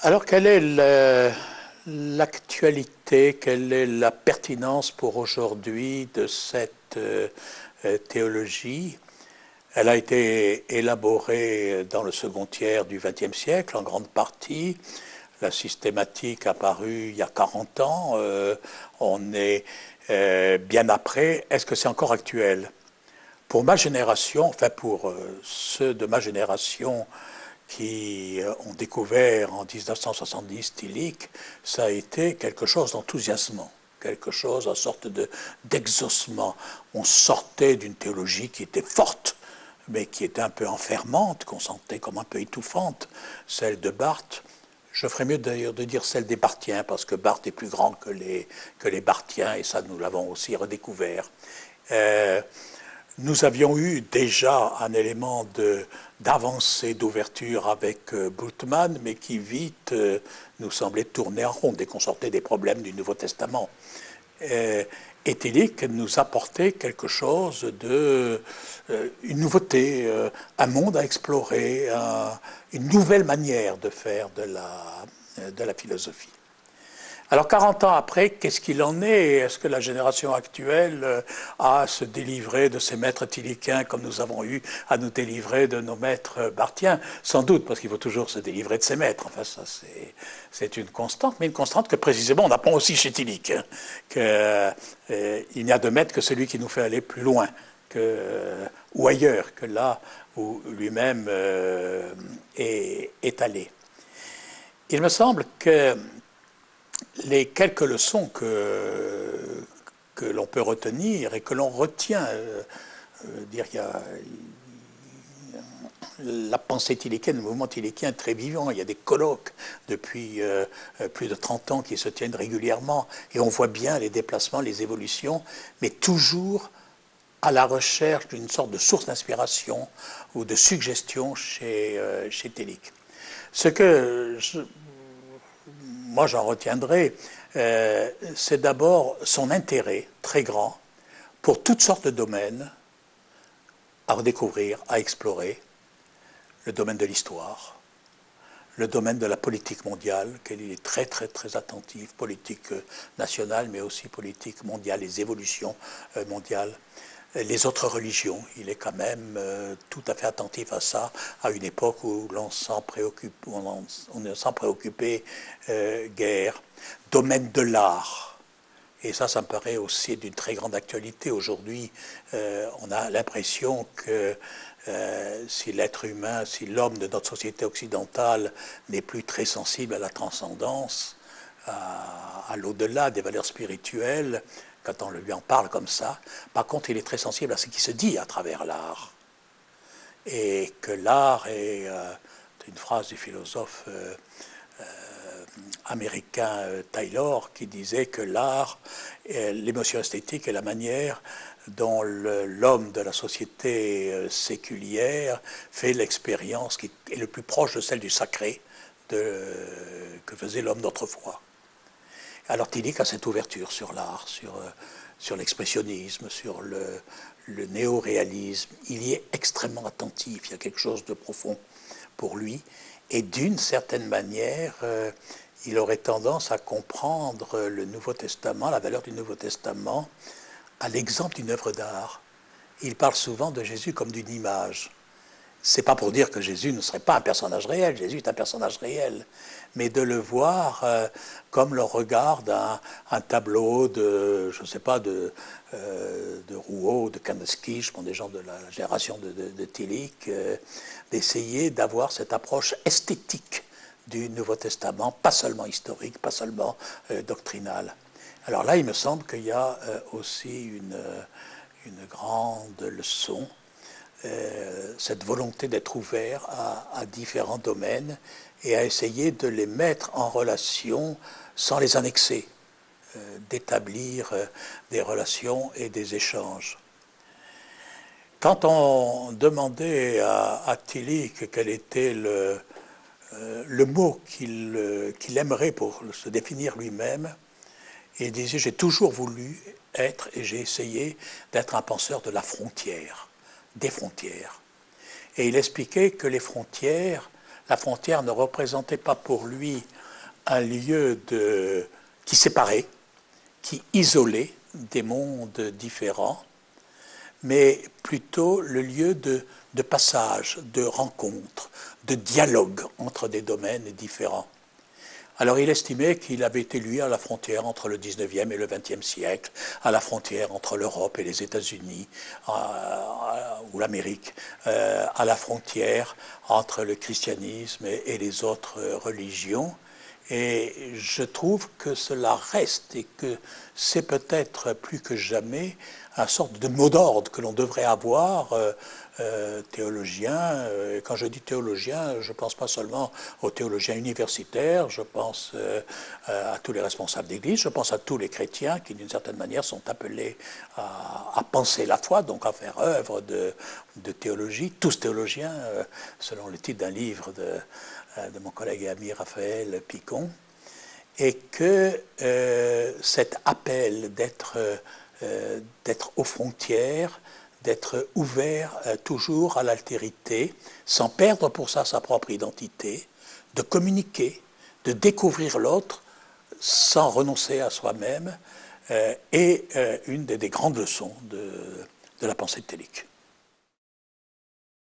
Alors, quelle est l'actualité, quelle est la pertinence pour aujourd'hui de cette théologie? Elle a été élaborée dans le second tiers du XXe siècle, en grande partie. La systématique apparue il y a 40 ans. On est bien après. Est-ce que c'est encore actuel? Pour ma génération, enfin pour ceux de ma génération qui ont découvert en 1970 Tillich, ça a été quelque chose d'enthousiasmant, quelque chose, en sorte d'exaucement. On sortait d'une théologie qui était forte, mais qui était un peu enfermante, qu'on sentait comme un peu étouffante, celle de Barth. Je ferais mieux d'ailleurs de dire celle des Barthiens, parce que Barth est plus grand que les Barthiens, et ça nous l'avons aussi redécouvert. Nous avions eu déjà un élément d'avancée, d'ouverture avec Bultmann, mais qui vite nous semblait tourner en rond dès qu'on sortait des problèmes du Nouveau Testament. Et Tillich nous apportait quelque chose une nouveauté, un monde à explorer, une nouvelle manière de faire de la philosophie. Alors 40 ans après, qu'est-ce qu'il en est? Est-ce que la génération actuelle a à se délivrer de ses maîtres tillichiens comme nous avons eu à nous délivrer de nos maîtres barthiens? Sans doute, parce qu'il faut toujours se délivrer de ses maîtres. Enfin, ça, c'est une constante, mais une constante que précisément on apprend aussi chez Tillich. Il n'y a de maître que celui qui nous fait aller plus loin ou ailleurs que là où lui-même est allé. Il me semble que les quelques leçons que l'on peut retenir et que l'on retient, la pensée tillichienne, le mouvement tillichien est très vivant. Il y a des colloques depuis plus de 30 ans qui se tiennent régulièrement et on voit bien les déplacements, les évolutions, mais toujours à la recherche d'une sorte de source d'inspiration ou de suggestion chez Tillich. Ce que moi j'en retiendrai, c'est d'abord son intérêt très grand pour toutes sortes de domaines à redécouvrir, à explorer. Le domaine de l'histoire, le domaine de la politique mondiale, auquel il est très très très attentif, politique nationale mais aussi politique mondiale, les évolutions mondiales. Les autres religions, il est quand même tout à fait attentif à ça, à une époque où on ne s'en préoccupait guère. Domaine de l'art, et ça me paraît aussi d'une très grande actualité. Aujourd'hui, on a l'impression que si l'être humain, si l'homme de notre société occidentale n'est plus très sensible à la transcendance, à l'au-delà des valeurs spirituelles, quand on lui en parle comme ça. Par contre, il est très sensible à ce qui se dit à travers l'art. Et que l'art est une phrase du philosophe américain Taylor qui disait que l'art, l'émotion esthétique est la manière dont l'homme de la société séculière fait l'expérience qui est le plus proche de celle du sacré que faisait l'homme d'autrefois. Alors Tillich a cette ouverture sur l'art, sur l'expressionnisme, sur le néo-réalisme. Il y est extrêmement attentif, il y a quelque chose de profond pour lui. Et d'une certaine manière, il aurait tendance à comprendre le Nouveau Testament, la valeur du Nouveau Testament, à l'exemple d'une œuvre d'art. Il parle souvent de Jésus comme d'une image. C'est pas pour dire que Jésus ne serait pas un personnage réel, Jésus est un personnage réel, mais de le voir comme le regard d'un tableau de, je ne sais pas, de Rouault, de Kandinsky, je prends des gens de la génération de Tillich, d'essayer d'avoir cette approche esthétique du Nouveau Testament, pas seulement historique, pas seulement doctrinale. Alors là, il me semble qu'il y a aussi une grande leçon, cette volonté d'être ouvert à différents domaines et à essayer de les mettre en relation sans les annexer, d'établir des relations et des échanges. Quand on demandait à Tillich quel était le mot qu'il aimerait pour se définir lui-même, il disait « J'ai toujours voulu être et j'ai essayé d'être un penseur de la frontière ». Des frontières. Et il expliquait que les frontières, La frontière ne représentait pas pour lui un lieu qui séparait, qui isolait des mondes différents, mais plutôt le lieu de passage, de rencontre, de dialogue entre des domaines différents. Alors il estimait qu'il avait été, lui, à la frontière entre le 19e et le 20e siècle, à la frontière entre l'Europe et les États-Unis, ou l'Amérique, à la frontière entre le christianisme et les autres religions. Et je trouve que cela reste et que c'est peut-être plus que jamais une sorte de mot d'ordre que l'on devrait avoir, théologien. Et quand je dis théologien, je ne pense pas seulement aux théologiens universitaires, je pense à tous les responsables d'Église, je pense à tous les chrétiens qui, d'une certaine manière, sont appelés à penser la foi, donc à faire œuvre de théologie, tous théologiens, selon le titre d'un livre de mon collègue et ami Raphaël Picon, et que cet appel d'être aux frontières, d'être ouvert toujours à l'altérité, sans perdre pour ça sa propre identité, de communiquer, de découvrir l'autre sans renoncer à soi-même, est une des grandes leçons de la pensée de Tillich.